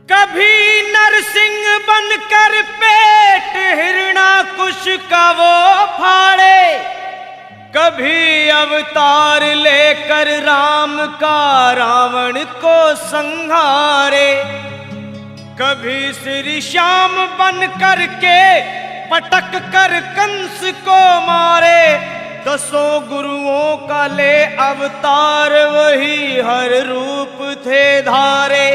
कभी नरसिंह बनकर पेट हिरणाकुश का वो फाड़े, कभी अवतार लेकर राम का रावण को संहारे, कभी श्री श्याम बन कर के पटक कर कंस को मारे। दसों गुरुओं का ले अवतार वही हर रूप थे धारे।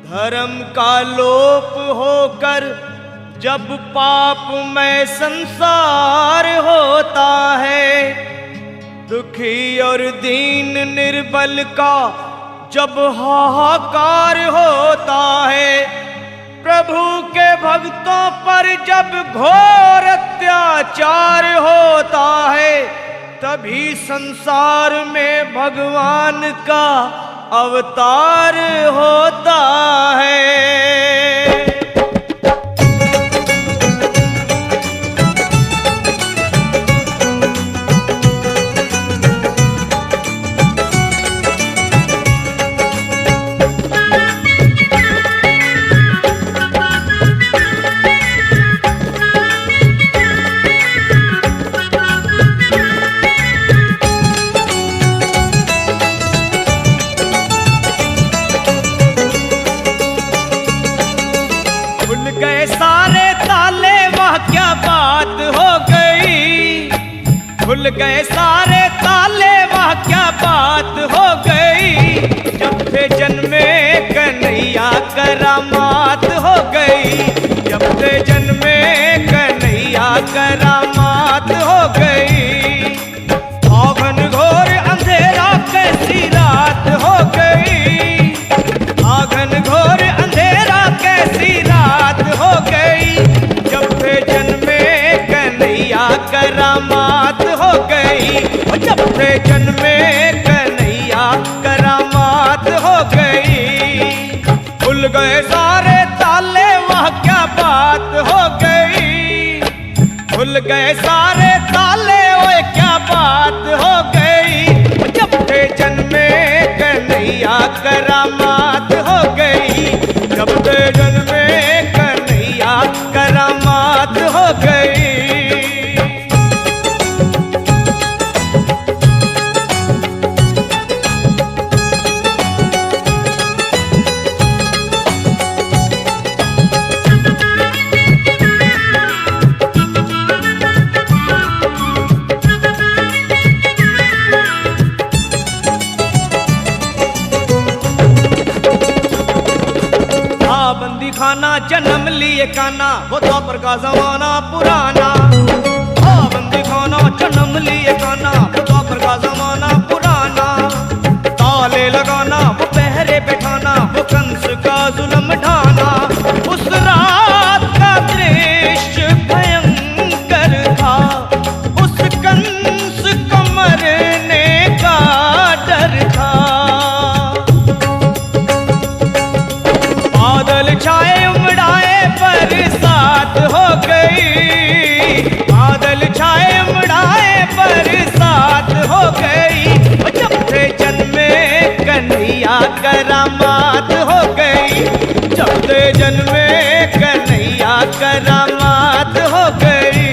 धर्म का लोप होकर जब पाप में संसार होता है, दुखी और दीन निर्बल का जब हाहाकार होता है, प्रभु के भक्तों पर जब घोर अत्याचार होता है, तभी संसार में भगवान का अवतार होता है। गए सारे ताले, वह क्या बात हो गई। खुल गए सारे ताले, वह क्या बात हो गई। जब से जन्मे कन्हैया करामात हो गई। जब से जन्मे कन्हैया करामात हो गई। आंगन घोर अंधेरा कैसी रात हो गई। आंगन घोर अंधेरा कैसी रात हो गई। जब से जन्मे कन्हैया करामात हो गई। जब से जन्मे कन्हैया करामात हो गई। खुल गए सारे ताले, वह क्या बात हो गई। खुल गए सारे ताले, वह क्या बात हो गई। जब से जन्मे कन्हैया करामात हो गई। जब से जन्मे कन्हैया करामात हो गई। बंदी खाना जन्म लिए काना, वो द्वापर का जमाना पुराना। बंदी खाना जन्म लिए काना, वो द्वापर का जमाना पुराना। ताले लगाना, वो पहरे बैठाना, वो कंस का जुल्म ढाना। उस रात का दृश्य भयंकर था, उस कंस को मरने का डर था। बादल छाए उमड़ाए बरसात हो गई। बादल छाए उमड़ाए बरसात हो गई। जब से जन्मे कन्हैया करामात हो गई। जब से जन्मे कन्हैया करामात हो गई।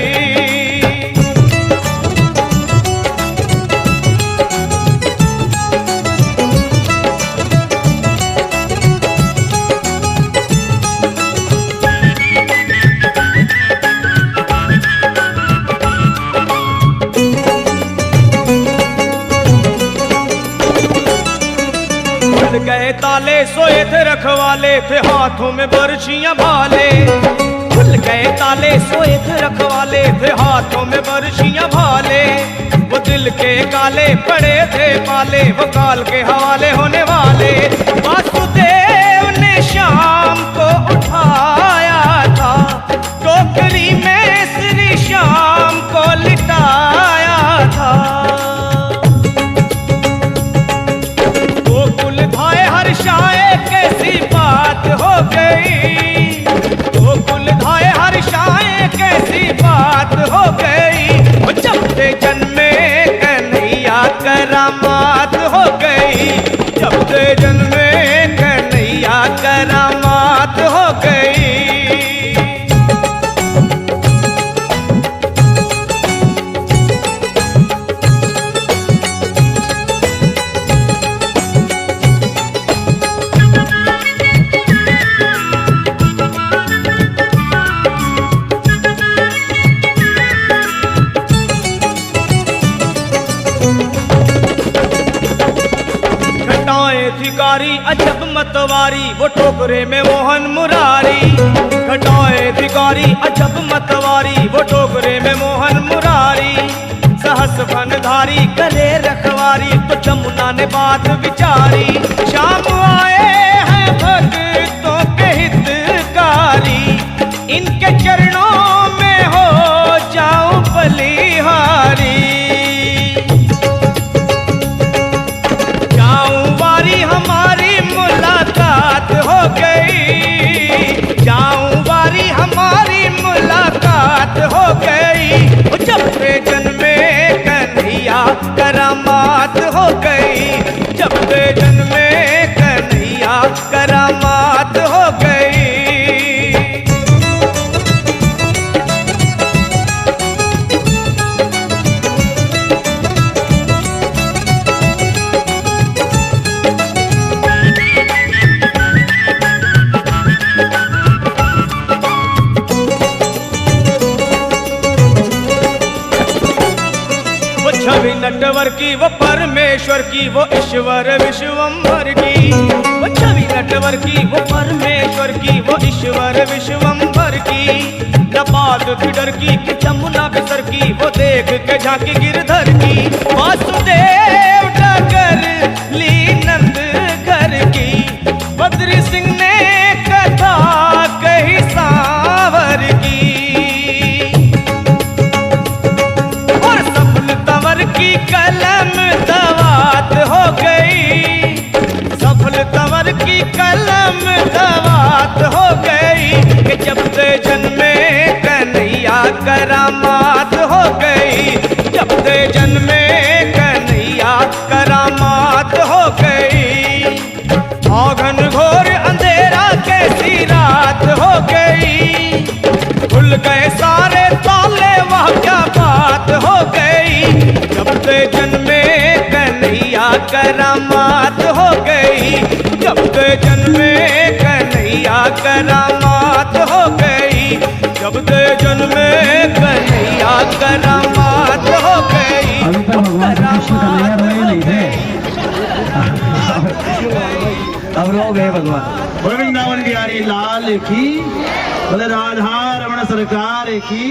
गए ताले, सोए थे रखवाले, थे हाथों में बरछियां भाले। खुल गए ताले, सोए थे रखवाले, थे हाथों में बरछियां भाले। वो दिल के काले पड़े थे पाले, वो काल के हवाले होने वाले। वासुदेव ने श्याम को उठाया था, टोकरी में श्री श्याम को लिटाया था। हर्षाए कैसी बात हो गई। वो कुल धाए हर्षाए कैसी बात हो गई। जब से जन्मे कन्हैया करामात हो गई। जब से जन्मे मतवारी वो टोकरे में मोहन मुरारी, घटाए भिखारी अजब मतवारी वो टोकरे में मोहन मुरारी। सहस बनधारी करे रखवारी तो जमुना ने बात विचारी, शाम आए हैं भक्तों के हितकारी, इनके चरणों में हो जाऊं बलिहारी। जाऊं वारी हमारी मुलाकात हो गई, जाऊं वारी हमारी मुलाकात हो गई। जब से जन्मे कन्हैया करामात हो गई, जब से जन्मे कन्हैया करामात हो गई। छवि नटवर की वो परमेश्वर की वो ईश्वर विश्वम्भर की, वो छवि नटवर की वो परमेश्वर की वो ईश्वर विश्वम्भर की। न बात फिडर की कि जमुना बिसर की, वो देख के झांकी गिरधर की। वासुदेव डगर ली नंद घर की, बद्री सिंह ने कथा कही सांवर की। की कलम दवात हो गई, सफल तंवर की कलम दवात हो गई। कि जब से जन्मे कन्हैया करामात हो गई, जब से जन्मे कन्हैया करामात हो गई। औघन घोर अंधेरा कैसी रात हो गई, खुल गए सारे ताले वह क्या बात हो गई। जब से जन्मे कन्हैया करामात हो गई, जब से जन्मे कन्हैया करामात हो गई, जब से जन्मे कन्हैया करामात हो गई। अभी तक भगवान कृष्ण का नया रोए नहीं थे, अब रो गए भगवान। वृंदावन बिहारी लाल की, बोले राधा रमण सरकार की।